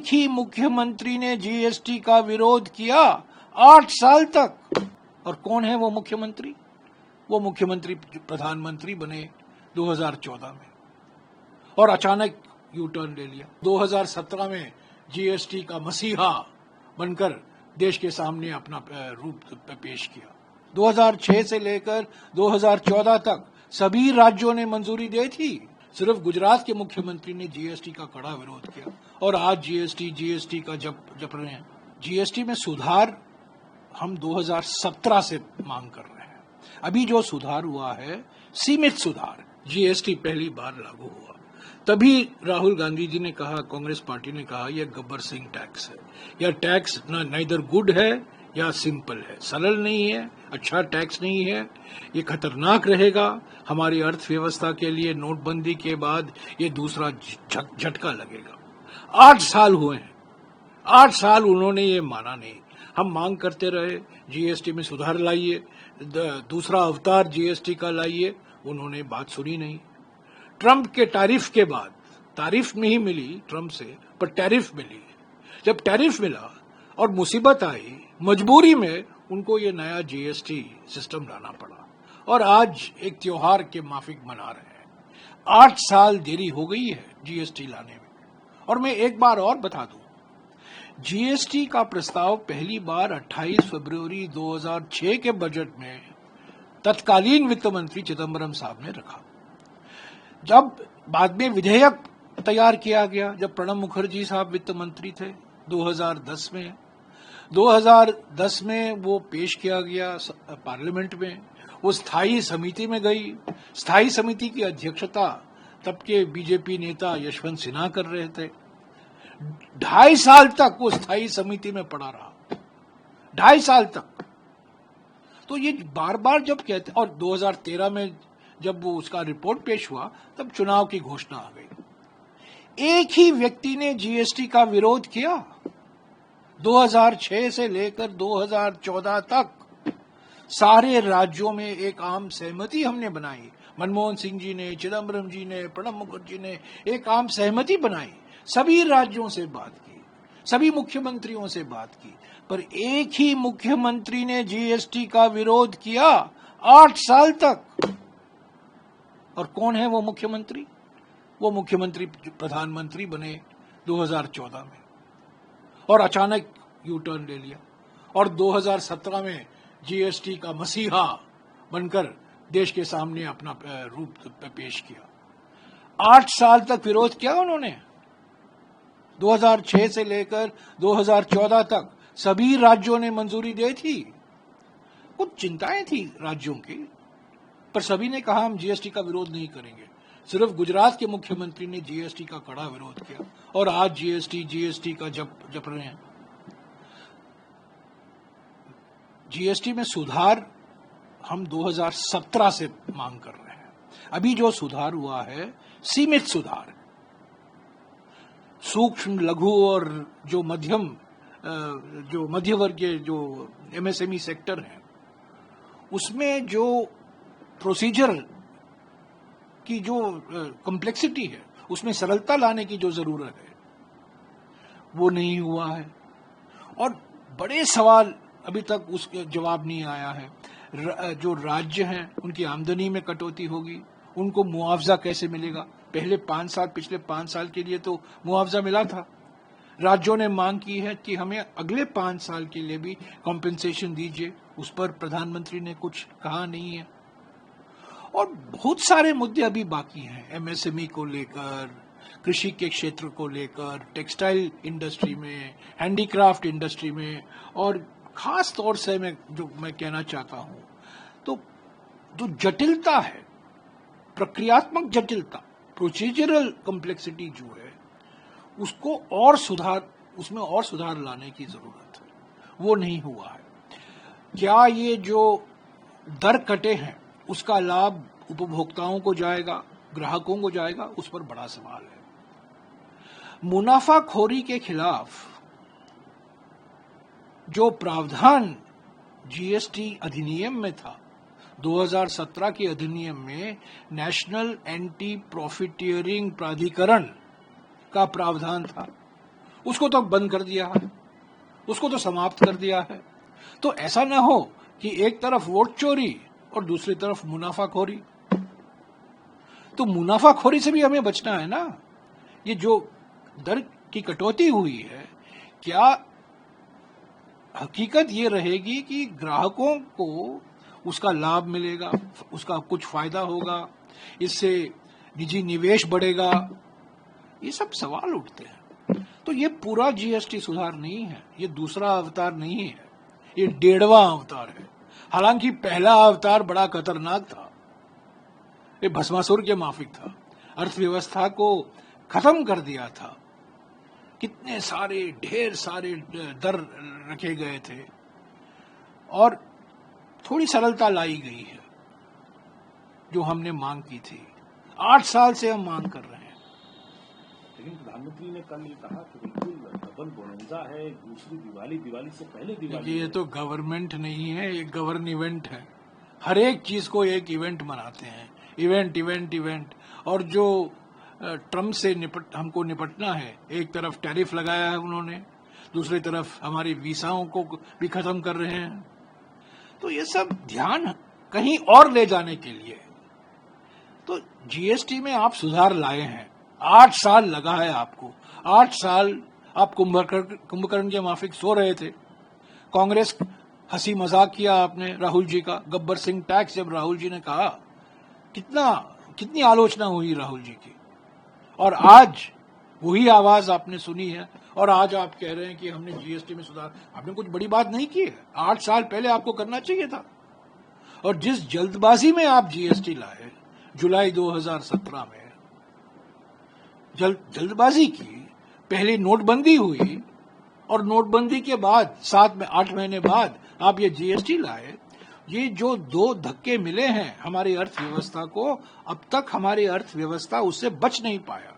एक ही मुख्यमंत्री ने जीएसटी का विरोध किया 8 साल तक। और कौन है वो मुख्यमंत्री? वो मुख्यमंत्री प्रधानमंत्री बने 2014 में और अचानक यू टर्न ले लिया। 2017 में जीएसटी का मसीहा बनकर देश के सामने अपना रूप पेश किया। 2006 से लेकर 2014 तक सभी राज्यों ने मंजूरी दी थी, सिर्फ गुजरात के मुख्यमंत्री ने जीएसटी का कड़ा विरोध किया और आज जीएसटी का जप रहे हैं। जीएसटी में सुधार हम 2017 से मांग कर रहे हैं। अभी जो सुधार हुआ है सीमित सुधार। जीएसटी पहली बार लागू हुआ तभी राहुल गांधी जी ने कहा, कांग्रेस पार्टी ने कहा यह गब्बर सिंह टैक्स है। यह टैक्स नाइदर गुड है या सिंपल है, सरल नहीं है, अच्छा टैक्स नहीं है, ये खतरनाक रहेगा हमारी अर्थव्यवस्था के लिए। नोटबंदी के बाद ये दूसरा झटका लगेगा। 8 साल हुए हैं, 8 साल उन्होंने ये माना नहीं। हम मांग करते रहे जीएसटी में सुधार लाइए, दूसरा अवतार जीएसटी का लाइए, उन्होंने बात सुनी नहीं। ट्रंप के टैरिफ के बाद, तारीफ नहीं मिली ट्रंप से पर टैरिफ मिली। जब टैरिफ मिला और मुसीबत आई, मजबूरी में उनको ये नया जीएसटी सिस्टम लाना पड़ा और आज एक त्योहार के माफिक मना रहे हैं। 8 साल देरी हो गई है जीएसटी लाने में। और मैं एक बार और बता दूं, जीएसटी का प्रस्ताव पहली बार 28 फरवरी 2006 के बजट में तत्कालीन वित्त मंत्री चिदम्बरम साहब ने रखा। जब बाद में विधेयक तैयार किया गया, जब प्रणब मुखर्जी साहब वित्त मंत्री थे 2010 में वो पेश किया गया पार्लियामेंट में, वो स्थायी समिति में गई। स्थायी समिति की अध्यक्षता तब के बीजेपी नेता यशवंत सिन्हा कर रहे थे। 2.5 साल तक वो स्थायी समिति में पड़ा रहा, 2.5 साल तक। तो ये बार बार जब कहते, और 2013 में जब वो उसका रिपोर्ट पेश हुआ तब चुनाव की घोषणा आ गई। एक ही व्यक्ति ने जीएसटी का विरोध किया 2006 से लेकर 2014 तक। सारे राज्यों में एक आम सहमति हमने बनाई। मनमोहन सिंह जी ने, चिदम्बरम जी ने, प्रणब मुखर्जी ने एक आम सहमति बनाई। सभी राज्यों से बात की, सभी मुख्यमंत्रियों से बात की, पर एक ही मुख्यमंत्री ने जीएसटी का विरोध किया 8 साल तक। और कौन है वो मुख्यमंत्री? वो मुख्यमंत्री प्रधानमंत्री बने 2014 में और अचानक यू टर्न ले लिया और 2017 में जीएसटी का मसीहा बनकर देश के सामने अपना रूप पेश किया। 8 साल तक विरोध किया उन्होंने। 2006 से लेकर 2014 तक सभी राज्यों ने मंजूरी दी थी। कुछ चिंताएं थी राज्यों की, पर सभी ने कहा हम जीएसटी का विरोध नहीं करेंगे। सिर्फ गुजरात के मुख्यमंत्री ने जीएसटी का कड़ा विरोध किया और आज जीएसटी का जप रहे हैं। जीएसटी में सुधार हम 2017 से मांग कर रहे हैं। अभी जो सुधार हुआ है सीमित सुधार। सूक्ष्म, लघु और जो मध्य वर्गीय जो एमएसएमई सेक्टर है, उसमें जो प्रोसीजर की जो कॉम्प्लेक्सिटी है, उसमें सरलता लाने की जो जरूरत है वो नहीं हुआ है। और बड़े सवाल अभी तक उसके जवाब नहीं आया है। जो राज्य हैं उनकी आमदनी में कटौती होगी, उनको मुआवजा कैसे मिलेगा? पिछले 5 साल के लिए तो मुआवजा मिला था। राज्यों ने मांग की है कि हमें अगले 5 साल के लिए भी कॉम्पेंसेशन दीजिए, उस पर प्रधानमंत्री ने कुछ कहा नहीं है। और बहुत सारे मुद्दे अभी बाकी हैं, एमएसएमई को लेकर, कृषि के क्षेत्र को लेकर, टेक्सटाइल इंडस्ट्री में, हैंडीक्राफ्ट इंडस्ट्री में, और खास तौर से मैं कहना चाहता हूं तो जो जटिलता है, प्रक्रियात्मक जटिलता, प्रोसीजरल कॉम्प्लेक्सिटी जो है, उसको उसमें और सुधार लाने की जरूरत है। वो नहीं हुआ है। क्या ये जो दर कटे हैं उसका लाभ उपभोक्ताओं को जाएगा, ग्राहकों को जाएगा? उस पर बड़ा सवाल है। मुनाफाखोरी के खिलाफ जो प्रावधान जीएसटी अधिनियम में था, 2017 के अधिनियम में नेशनल एंटी प्रॉफिटियरिंग प्राधिकरण का प्रावधान था, उसको तो बंद कर दिया है, उसको तो समाप्त कर दिया है। तो ऐसा ना हो कि एक तरफ वोट चोरी और दूसरी तरफ मुनाफाखोरी। तो मुनाफाखोरी से भी हमें बचना है ना। ये जो दर की कटौती हुई है, क्या हकीकत ये रहेगी कि ग्राहकों को उसका लाभ मिलेगा, उसका कुछ फायदा होगा, इससे निजी निवेश बढ़ेगा? ये सब सवाल उठते हैं। तो ये पूरा जीएसटी सुधार नहीं है, ये दूसरा अवतार नहीं है, ये 1.5वां अवतार है। हालांकि पहला अवतार बड़ा खतरनाक था, ये भस्मासुर के माफिक था, अर्थव्यवस्था को खत्म कर दिया था। कितने सारे ढेर सारे दर रखे गए थे और थोड़ी सरलता लाई गई है जो हमने मांग की थी। 8 साल से हम मांग कर रहे हैं। लेकिन प्रधानमंत्री ने कल ये कहा कि बिल्कुल डबल बोनंजा है, दूसरी दिवाली से पहले दिवाली। ये तो गवर्नमेंट नहीं है, ये गवर्न इवेंट है। हर एक चीज को एक इवेंट मनाते हैं, इवेंट इवेंट इवेंट। और जो ट्रम्प से हमको निपटना है, एक तरफ टैरिफ लगाया है उन्होंने, दूसरी तरफ हमारी वीसाओं को भी खत्म कर रहे हैं। तो ये सब ध्यान कहीं और ले जाने के लिए। तो जीएसटी में आप सुधार लाए हैं, 8 साल लगा है आपको। 8 साल आप कुंभकर्ण के माफिक सो रहे थे। कांग्रेस हंसी मजाक किया आपने राहुल जी का, गब्बर सिंह टैक्स जब राहुल जी ने कहा, कितनी आलोचना हुई राहुल जी की। और आज वही आवाज आपने सुनी है और आज आप कह रहे हैं कि हमने जीएसटी में सुधार। आपने कुछ बड़ी बात नहीं की है, 8 साल पहले आपको करना चाहिए था। और जिस जल्दबाजी में आप जीएसटी लाए जुलाई 2017 में, जल्दबाजी की, पहले नोटबंदी हुई और नोटबंदी के बाद 8 महीने बाद आप ये जीएसटी लाए। ये जो 2 धक्के मिले हैं हमारी अर्थव्यवस्था को, अब तक हमारी अर्थव्यवस्था उससे बच नहीं पाया।